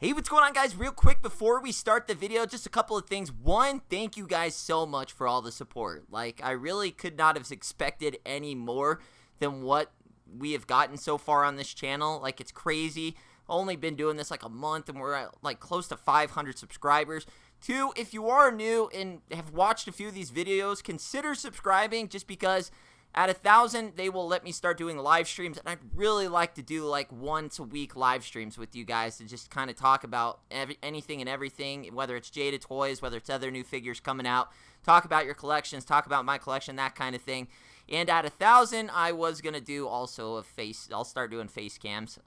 Hey, what's going on, guys? Real quick before we start the video, just a couple of things. One, thank you guys so much for all the support. Like, I really could not have expected any more than what we have gotten so far on this channel. Like, it's crazy. Only been doing this like a month and we're at like close to 500 subscribers. Two, if you are new and have watched a few of these videos, consider subscribing, just because at 1,000, they will let me start doing live streams, and I'd really like to do like once a week live streams with you guys to just kind of talk about anything and everything, whether it's Jada toys, whether it's other new figures coming out, talk about your collections, talk about my collection, that kind of thing. And at 1,000, I was going to do also I'll start doing face cams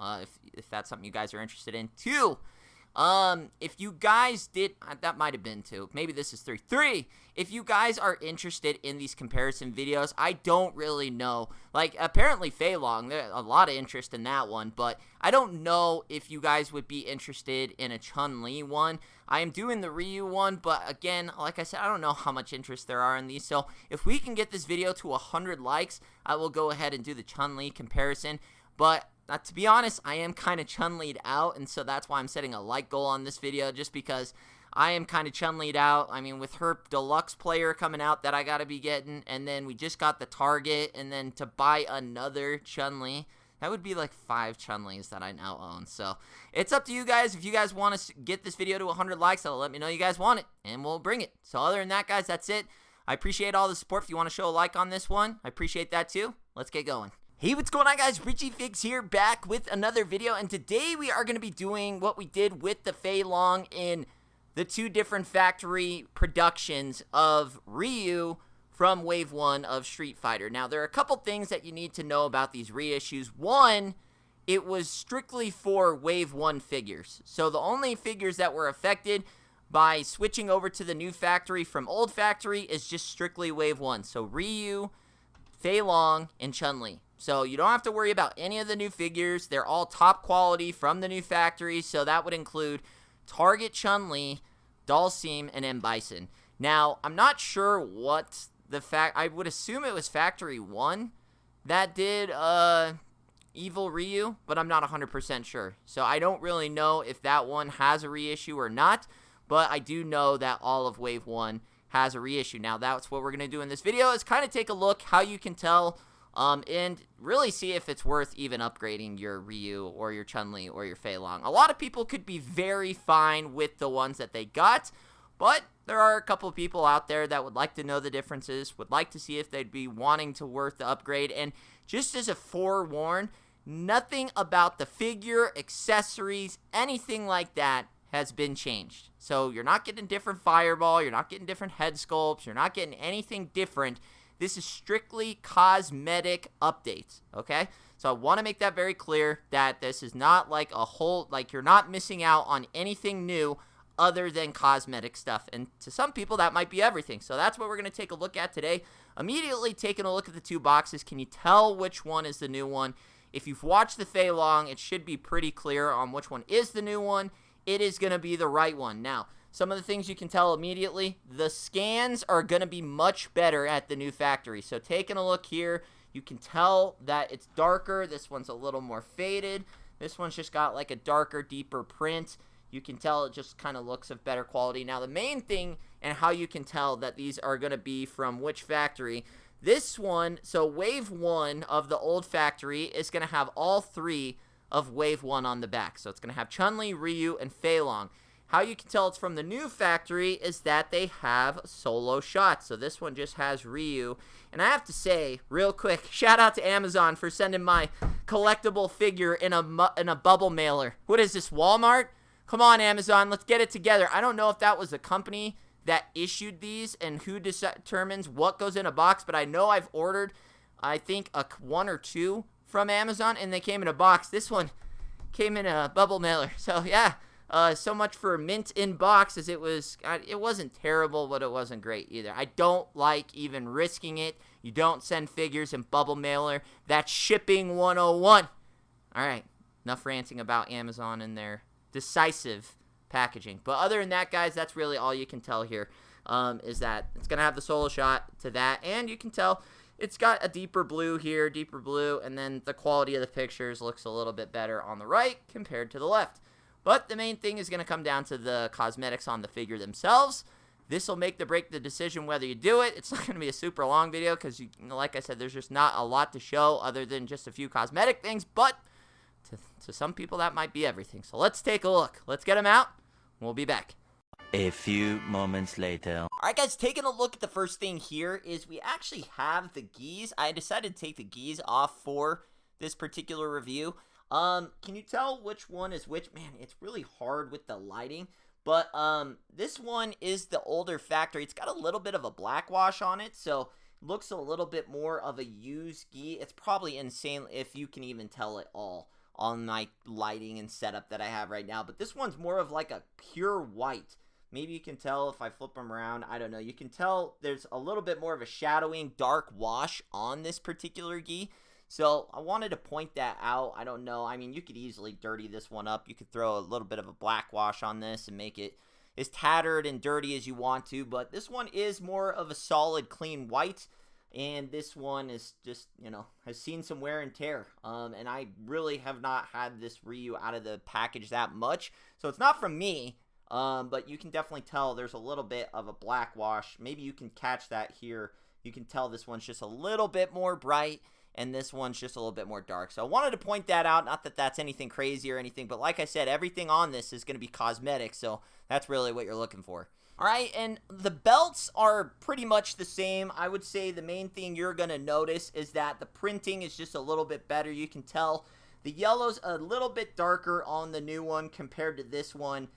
if that's something you guys are interested in. Two, if you guys did, that might have been two, maybe this is three. Three, if you guys are interested in these comparison videos, I don't really know, like, apparently Fei Long, there's a lot of interest in that one, but I don't know if you guys would be interested in a Chun-Li one. I am doing the Ryu one, but again, like I said, I don't know how much interest there are in these, so if we can get this video to 100 likes, I will go ahead and do the Chun-Li comparison. But to be honest, I am kind of Chun-Li'd out, and so that's why I'm setting a like goal on this video, just because I am kind of Chun-Li'd out. I mean, with her deluxe player coming out that I got to be getting, and then we just got the Target, and then to buy another Chun-Li, that would be like 5 Chun-Li's that I now own. So it's up to you guys. If you guys want to get this video to 100 likes, that'll let me know you guys want it, and we'll bring it. So other than that, guys, that's it. I appreciate all the support. If you want to show a like on this one, I appreciate that too. Let's get going. Hey, what's going on, guys? Richie Figs here, back with another video, and today we are going to be doing what we did with the Fei Long in the 2 different factory productions of Ryu from Wave 1 of Street Fighter. Now, there are a couple things that you need to know about these reissues. One, it was strictly for Wave 1 figures, so the only figures that were affected by switching over to the new factory from old factory is just strictly Wave 1, so Ryu, Fei Long, and Chun-Li. So you don't have to worry about any of the new figures. They're all top quality from the new factory. So that would include Target Chun-Li, Dhalsim, and M. Bison. Now, I'm not sure what I would assume it was Factory 1 that did Evil Ryu, but I'm not 100% sure. So I don't really know if that one has a reissue or not, but I do know that all of Wave 1 has a reissue. Now, that's what we're going to do in this video, is kind of take a look how you can tell and really see if it's worth even upgrading your Ryu or your Chun-Li or your Fei Long. A lot of people could be very fine with the ones that they got, but there are a couple of people out there that would like to know the differences, would like to see if they'd be wanting to worth the upgrade. And just as a forewarn, nothing about the figure, accessories, anything like that has been changed. So you're not getting different fireball, you're not getting different head sculpts, you're not getting anything different. This is strictly cosmetic updates, okay? So I want to make that very clear, that this is not like a whole, like, you're not missing out on anything new other than cosmetic stuff. And to some people, that might be everything. So that's what we're going to take a look at today. Immediately taking a look at the 2 boxes, can you tell which one is the new one? If you've watched the Fei Long, it should be pretty clear on which one is the new one. It is going to be the right one. Now, some of the things you can tell immediately, the scans are going to be much better at the new factory. So taking a look here, you can tell that it's darker. This one's a little more faded. This one's just got like a darker, deeper print. You can tell it just kind of looks of better quality. Now, the main thing and how you can tell that these are going to be from which factory, this one, so Wave 1 of the old factory is going to have all 3 of Wave 1 on the back. So it's going to have Chun-Li, Ryu, and Fei Long. How you can tell it's from the new factory is that they have solo shots. So this one just has Ryu. And I have to say, real quick, shout out to Amazon for sending my collectible figure in a bubble mailer. What is this, Walmart? Come on, Amazon, let's get it together. I don't know if that was the company that issued these and who determines what goes in a box, but I know I've ordered, I think, 1 or 2 from Amazon, and they came in a box. This one came in a bubble mailer. So, yeah. So much for mint in box, as it wasn't terrible, but it wasn't great either. I don't like even risking it. You don't send figures in bubble mailer. That's shipping 101. All right, enough ranting about Amazon and their decisive packaging. But other than that, guys, that's really all you can tell here, is that it's going to have the solo shot to that, and you can tell it's got a deeper blue here, deeper blue, and then the quality of the pictures looks a little bit better on the right compared to the left. But the main thing is going to come down to the cosmetics on the figure themselves. This will make the break the decision whether you do it. It's not going to be a super long video because, like I said, there's just not a lot to show other than just a few cosmetic things. But to some people, that might be everything. So let's take a look. Let's get them out. We'll be back. A few moments later. Alright guys, taking a look at the first thing here is we actually have the geese. I decided to take the geese off for this particular review. Can you tell which one is which? Man, it's really hard with the lighting. But this one is the older factory. It's got a little bit of a black wash on it, so it looks a little bit more of a used gi. It's probably insane if you can even tell it all on my lighting and setup that I have right now. But this one's more of like a pure white. Maybe you can tell if I flip them around. I don't know. You can tell there's a little bit more of a shadowing dark wash on this particular gi. So I wanted to point that out. I don't know. I mean, you could easily dirty this one up. You could throw a little bit of a black wash on this and make it as tattered and dirty as you want to. But this one is more of a solid, clean white. And this one is just, has seen some wear and tear. And I really have not had this Ryu out of the package that much. So it's not from me. But you can definitely tell there's a little bit of a black wash. Maybe you can catch that here. You can tell this one's just a little bit more bright, and this one's just a little bit more dark. So I wanted to point that out. Not that that's anything crazy or anything, but like I said, everything on this is going to be cosmetic, so that's really what you're looking for. Alright, and the belts are pretty much the same. I would say the main thing you're going to notice is that the printing is just a little bit better. You can tell the yellow's a little bit darker on the new one compared to this one.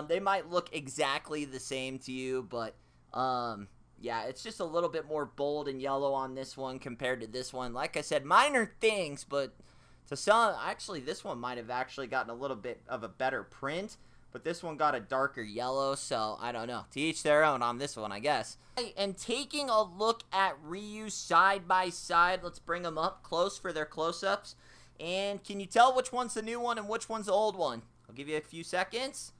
They might look exactly the same to you, but, yeah, it's just a little bit more bold and yellow on this one compared to this one. Like I said, minor things, but to some, actually, this one might have actually gotten a little bit of a better print, but this one got a darker yellow, so I don't know. To each their own on this one, I guess. And taking a look at Ryu side by side, let's bring them up close for their close-ups. And can you tell which one's the new one and which one's the old one? I'll give you a few seconds.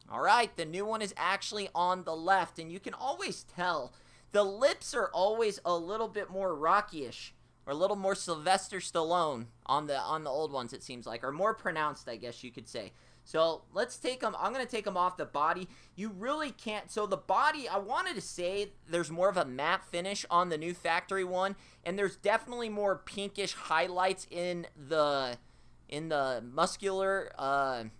Alright, the new one is actually on the left, and you can always tell the lips are always a little bit more Rocky-ish, or a little more Sylvester Stallone on the old ones, it seems like, or more pronounced, I guess you could say. So let's take them. I'm going to take them off the body. You really can't. So the body, I wanted to say there's more of a matte finish on the new factory one, and there's definitely more pinkish highlights in the muscular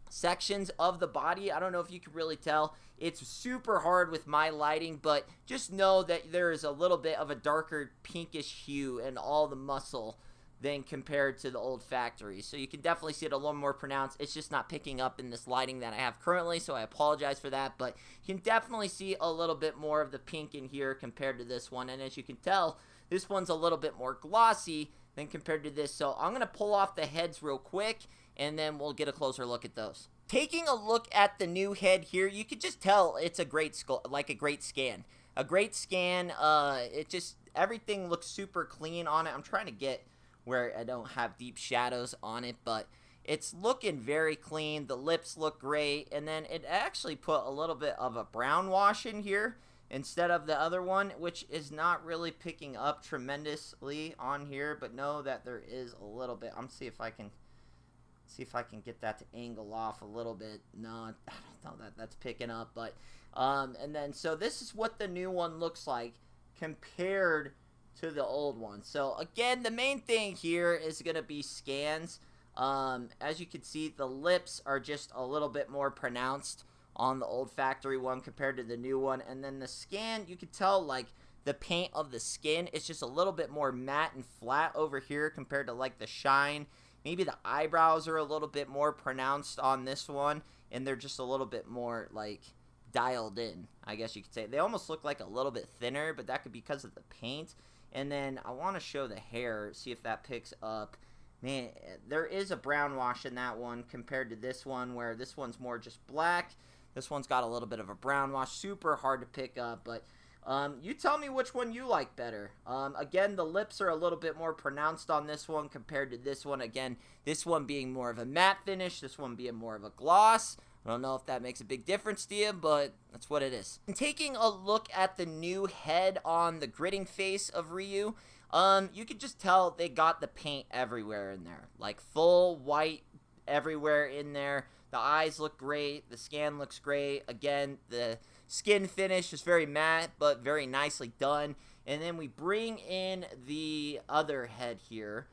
sections of the body. I don't know if you can really tell. It's super hard with my lighting, but just know that there is a little bit of a darker pinkish hue in all the muscle than compared to the old factory. So you can definitely see it a little more pronounced. It's just not picking up in this lighting that I have currently, so I apologize for that, but you can definitely see a little bit more of the pink in here compared to this one. And as you can tell, this one's a little bit more glossy than compared to this. So I'm going to pull off the heads real quick, and then we'll get a closer look at those. Taking a look at the new head here, you could just tell it's a great like a great scan. A great scan. It just, everything looks super clean on it. I'm trying to get where I don't have deep shadows on it, but it's looking very clean. The lips look great, and then it actually put a little bit of a brown wash in here instead of the other one, which is not really picking up tremendously on here, but know that there is a little bit. I'm see if I can get that to angle off a little bit. No, I don't know that that's picking up, but and then so this is what the new one looks like compared to the old one. So again, the main thing here is going to be scans. As you can see, the lips are just a little bit more pronounced on the old factory one compared to the new one, and then the scan, you can tell like the paint of the skin is just a little bit more matte and flat over here compared to like the shine. Maybe the eyebrows are a little bit more pronounced on this one, and they're just a little bit more like dialed in, I guess you could say. They almost look like a little bit thinner, but that could be because of the paint. And then I want to show the hair, see if that picks up. Man, there is a brown wash in that one compared to this one, where this one's more just black. This one's got a little bit of a brown wash. Super hard to pick up, but you tell me which one you like better. Again, the lips are a little bit more pronounced on this one compared to this one. Again, this one being more of a matte finish, this one being more of a gloss. I don't know if that makes a big difference to you, but that's what it is. And taking a look at the new head on the gritting face of Ryu, you could just tell they got the paint everywhere in there. Like full white everywhere in there. The eyes look great. The scan looks great. Again, the skin finish is very matte, but very nicely done. And then we bring in the other head here.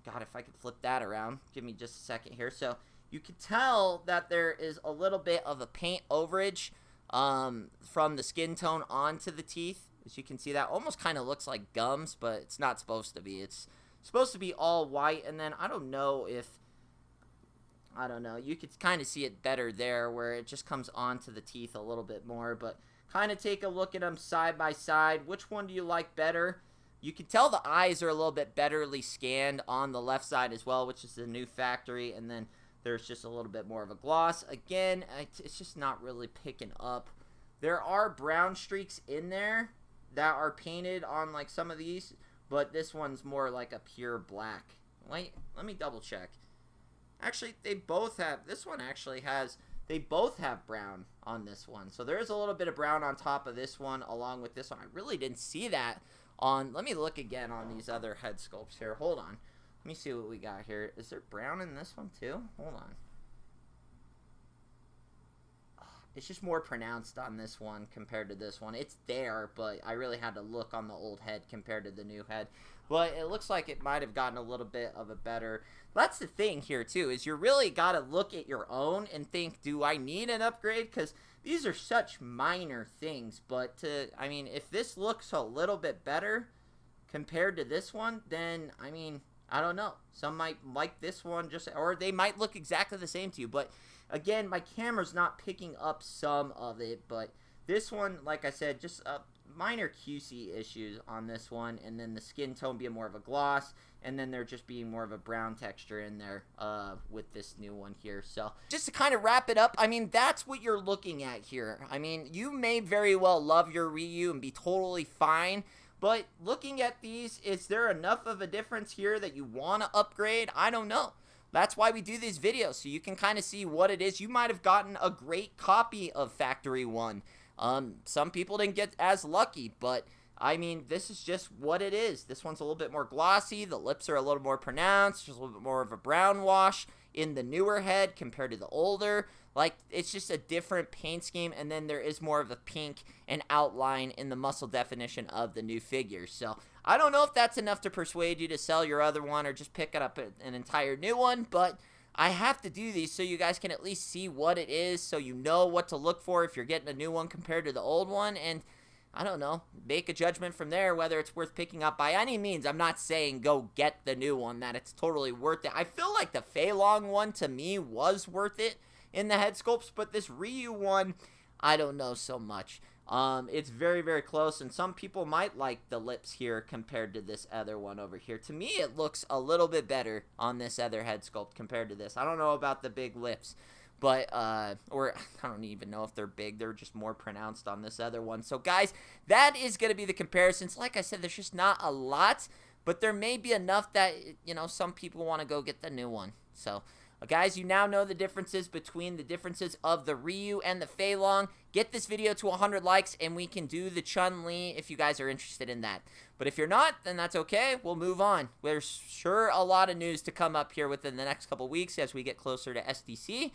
God, if I could flip that around. Give me just a second here. So you can tell that there is a little bit of a paint overage from the skin tone onto the teeth. As you can see, that almost kind of looks like gums, but it's not supposed to be. It's supposed to be all white, and then I don't know, you could kind of see it better there where it just comes onto the teeth a little bit more, but kind of take a look at them side by side. Which one do you like better? You can tell the eyes are a little bit betterly scanned on the left side as well, which is the new factory, and then there's just a little bit more of a gloss. Again, it's just not really picking up. There are brown streaks in there that are painted on like some of these, but this one's more like a pure black. Wait, let me double check. Actually, they both have brown on this one. So there's a little bit of brown on top of this one along with this one. I really didn't see that on, let me look again on these other head sculpts here. Hold on. Let me see what we got here. Is there brown in this one too? Hold on. It's just more pronounced on this one compared to this one. It's there, but I really had to look on the old head compared to the new head. But it looks like it might have gotten a little bit of a better... That's the thing here, too, is you really got to look at your own and think, do I need an upgrade? Because these are such minor things. But, I mean, if this looks a little bit better compared to this one, then, I mean, I don't know. Some might like this one, or they might look exactly the same to you. But... Again, my camera's not picking up some of it, but this one, like I said, just minor QC issues on this one, and then the skin tone being more of a gloss, and then there just being more of a brown texture in there with this new one here. So just to kind of wrap it up, I mean, that's what you're looking at here. I mean, you may very well love your Ryu and be totally fine, but looking at these, is there enough of a difference here that you want to upgrade? I don't know. That's why we do these videos, so you can kind of see what it is. You might have gotten a great copy of Factory 1. Some people didn't get as lucky, but, I mean, this is just what it is. This one's a little bit more glossy. The lips are a little more pronounced. There's a little bit more of a brown wash in the newer head compared to the older. Like, it's just a different paint scheme, and then there is more of a pink and outline in the muscle definition of the new figures. So, I don't know if that's enough to persuade you to sell your other one or just pick up an entire new one, but I have to do these so you guys can at least see what it is, so you know what to look for if you're getting a new one compared to the old one, and I don't know, make a judgment from there whether it's worth picking up. By any means, I'm not saying go get the new one, that it's totally worth it. I feel like the Fei Long one, to me, was worth it in the head sculpts, but this Ryu one, I don't know so much. It's very, very close, and some people might like the lips here compared to this other one over here. To me, it looks a little bit better on this other head sculpt compared to this. I don't know about the big lips, but, or I don't even know if they're big. They're just more pronounced on this other one. So, guys, that is going to be the comparisons. Like I said, there's just not a lot, but there may be enough that, you know, some people want to go get the new one. So, guys, you now know the differences between the differences of the Ryu and the Fei Long. Get this video to 100 likes, and we can do the Chun-Li if you guys are interested in that. But if you're not, then that's okay. We'll move on. There's sure a lot of news to come up here within the next couple weeks as we get closer to SDC.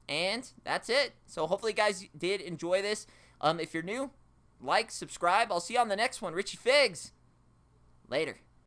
And that's it. So hopefully you guys did enjoy this. If you're new, like, subscribe. I'll see you on the next one. Richie Figs. Later.